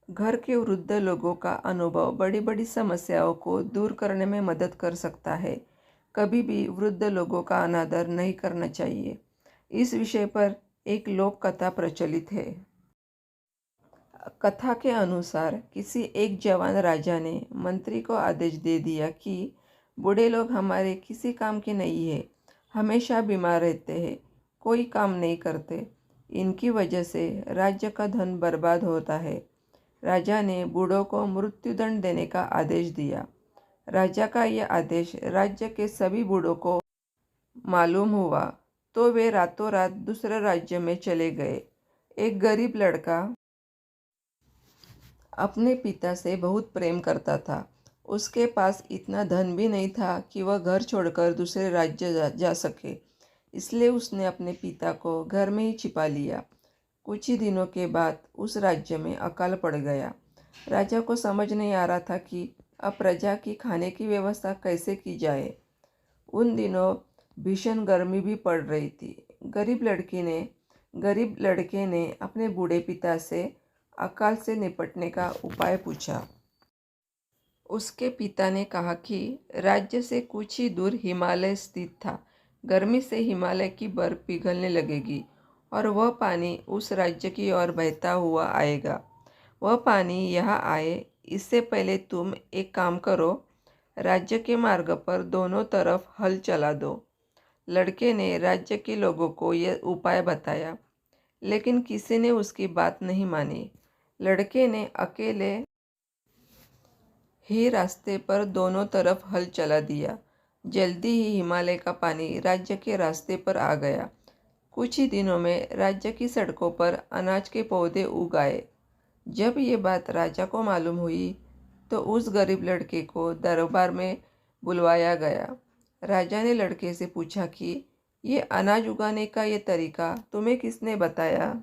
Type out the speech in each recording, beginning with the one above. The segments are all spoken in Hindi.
घर के वृद्ध लोगों का अनुभव बड़ी बड़ी समस्याओं को दूर करने में मदद कर सकता है। कभी भी वृद्ध लोगों का अनादर नहीं करना चाहिए। इस विषय पर एक लोक कथा प्रचलित है। कथा के अनुसार किसी एक जवान राजा ने मंत्री को आदेश दे दिया कि बूढ़े लोग हमारे किसी काम के नहीं है, हमेशा बीमार रहते हैं, कोई काम नहीं करते, इनकी वजह से राज्य का धन बर्बाद होता है। राजा ने बूढ़ों को मृत्युदंड देने का आदेश दिया। राजा का यह आदेश राज्य के सभी बूढ़ों को मालूम हुआ तो वे रातों रात दूसरे राज्य में चले गए। एक गरीब लड़का अपने पिता से बहुत प्रेम करता था। उसके पास इतना धन भी नहीं था कि वह घर छोड़कर दूसरे राज्य जा सके। इसलिए उसने अपने पिता को घर में ही छिपा लिया। कुछ ही दिनों के बाद उस राज्य में अकाल पड़ गया। राजा को समझ नहीं आ रहा था कि अब प्रजा की खाने की व्यवस्था कैसे की जाए। उन दिनों भीषण गर्मी भी पड़ रही थी। गरीब लड़के ने अपने बूढ़े पिता से अकाल से निपटने का उपाय पूछा। उसके पिता ने कहा कि राज्य से कुछ ही दूर हिमालय स्थित था। गर्मी से हिमालय की बर्फ पिघलने लगेगी और वह पानी उस राज्य की ओर बहता हुआ आएगा। वह पानी यहाँ आए इससे पहले तुम एक काम करो, राज्य के मार्ग पर दोनों तरफ हल चला दो। लड़के ने राज्य के लोगों को यह उपाय बताया, लेकिन किसी ने उसकी बात नहीं मानी। लड़के ने अकेले ही रास्ते पर दोनों तरफ हल चला दिया। जल्दी ही हिमालय का पानी राज्य के रास्ते पर आ गया। कुछ ही दिनों में राज्य की सड़कों पर अनाज के पौधे उग आए। जब ये बात राजा को मालूम हुई तो उस गरीब लड़के को दरबार में बुलवाया गया। राजा ने लड़के से पूछा कि ये अनाज उगाने का ये तरीका तुम्हें किसने बताया?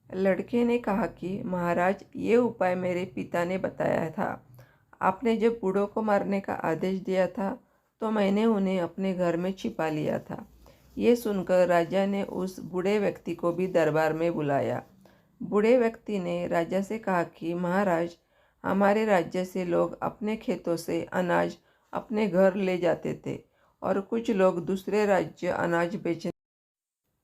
लड़के ने कहा कि महाराज, ये उपाय मेरे पिता ने बताया था। आपने जब बूढ़ों को मारने का आदेश दिया था तो मैंने उन्हें अपने घर में छिपा लिया था। ये सुनकर राजा ने उस बूढ़े व्यक्ति को भी दरबार में बुलाया। बूढ़े व्यक्ति ने राजा से कहा कि महाराज, हमारे राज्य से लोग अपने खेतों से अनाज अपने घर ले जाते थे और कुछ लोग दूसरे राज्य अनाज बेचने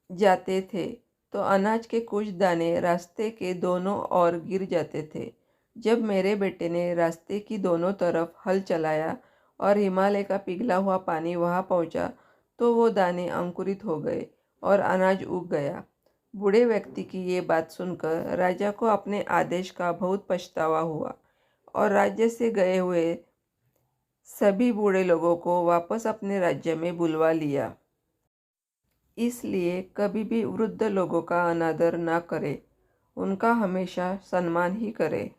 जाते थे तो अनाज के कुछ दाने रास्ते के दोनों ओर गिर जाते थे। जब मेरे बेटे ने रास्ते की दोनों तरफ हल चलाया और हिमालय का पिघला हुआ पानी वहां पहुंचा तो वो दाने अंकुरित हो गए और अनाज उग गया। बूढ़े व्यक्ति की ये बात सुनकर राजा को अपने आदेश का बहुत पछतावा हुआ और राज्य से गए हुए सभी बूढ़े लोगों को वापस अपने राज्य में बुलवा लिया। इसलिए कभी भी वृद्ध लोगों का अनादर ना करें, उनका हमेशा सम्मान ही करें।